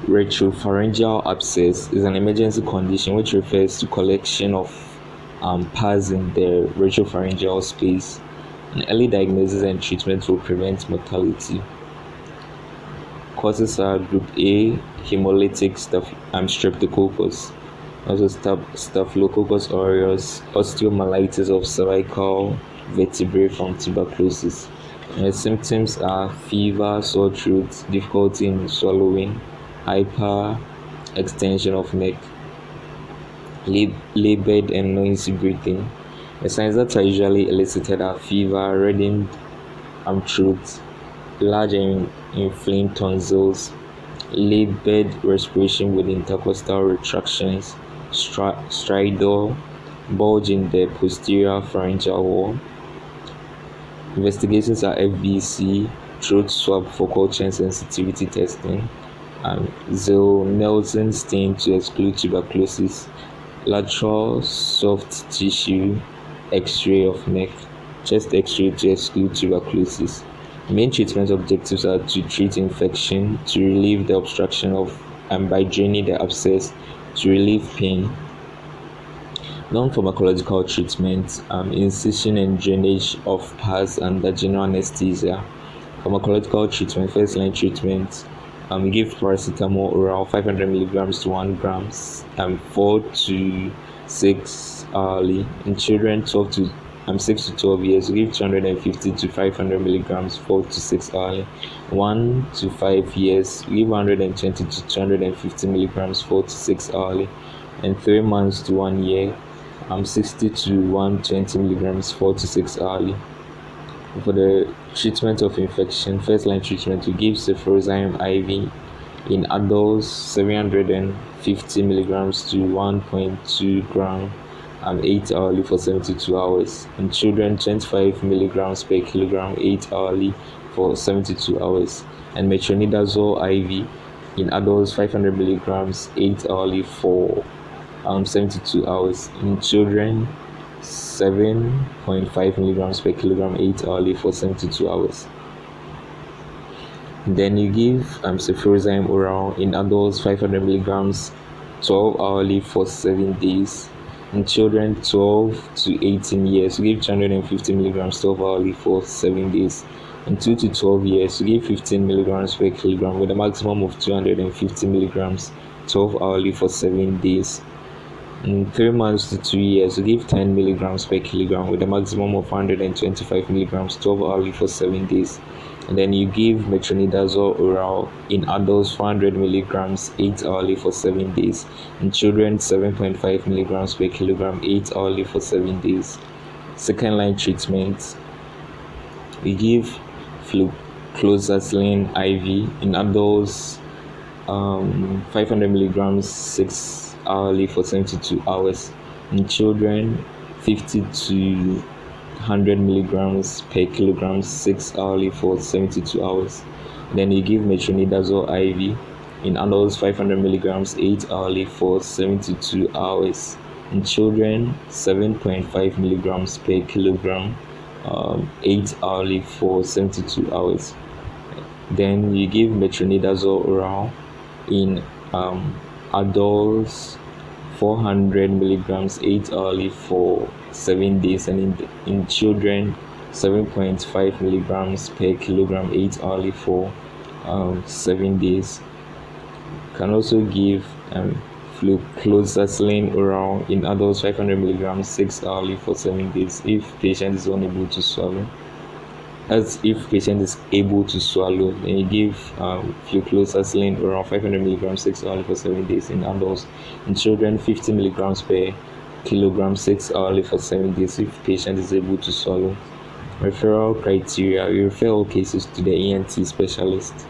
Retropharyngeal abscess is an emergency condition which refers to collection of pus in the retropharyngeal space. An early diagnosis and treatment will prevent mortality. Causes are group A, hemolytic streptococcus, also staphylococcus aureus, osteomyelitis of cervical vertebrae from tuberculosis. And the symptoms are fever, sore throat, difficulty in swallowing, hyperextension of neck, labored and noisy breathing. The signs that are usually elicited are fever, reddened throat, large and inflamed tonsils, labored respiration with intercostal retractions, stridor, bulge in the posterior pharyngeal wall. Investigations are FBC, throat swab for culture and sensitivity testing, Zell-Nelson stain to exclude tuberculosis, lateral soft tissue X-ray of neck, chest X-ray to exclude tuberculosis. Main treatment objectives are to treat infection, to relieve the obstruction of by draining the abscess, to relieve pain. Non-pharmacological treatment, incision and drainage of pus under general anesthesia. Pharmacological treatment, first-line treatment, we give paracetamol oral 500 milligrams to 1 gram, 4 to 6 hourly. In children 6 to 12 years, we give 250 to 500 milligrams 4 to 6 hourly. 1 to 5 years, we give 120 to 250 milligrams 4 to 6 hourly. And 3 months to 1 year, 60 to 120 milligrams 4 to 6 hourly. For the treatment of infection, first-line treatment, we give cefuroxime IV in adults 750 milligrams to 1.2 gram 8 hourly for 72 hours. In children, 25 milligrams per kilogram 8 hourly for 72 hours. And metronidazole IV in adults 500 milligrams 8 hourly for 72 hours. In children, 7.5 milligrams per kilogram 8 hourly for 72 hours. Then you give cefuroxime oral in adults 500 milligrams 12 hourly for 7 days. In children 12 to 18 years, you give 250 milligrams 12 hourly for 7 days. In 2 to 12 years, you give 15 milligrams per kilogram with a maximum of 250 milligrams 12 hourly for 7 days. In 3 months to 2 years, you give 10 milligrams per kilogram with a maximum of 125 milligrams 12 hourly for 7 days. And then you give metronidazole oral in adults 400 milligrams 8 hourly for 7 days. In children, 7.5 milligrams per kilogram 8 hourly for 7 days. Second line treatment, we give flucloxacillin IV in adults 500 milligrams 6 hourly for 72 hours. In children, 50 to 100 milligrams per kilogram 6 hourly for 72 hours. Then you give metronidazole IV in adults 500 milligrams 8 hourly for 72 hours. In children, 7.5 milligrams per kilogram 8 hourly for 72 hours. Then you give metronidazole oral in adults 400 milligrams 8 hourly for 7 days, and in children 7.5 milligrams per kilogram 8 hourly for 7 days. Can also give flucloxacillin oral in adults 500 milligrams 6 hourly for 7 days if patient is unable to swallow. As if patient is able to swallow, then you give flucloxacillin around 500 milligrams 6 hourly for 7 days in adults. In children, 50 milligrams per kilogram 6 hourly for 7 days if patient is able to swallow. Referral criteria: we refer all cases to the ENT specialist.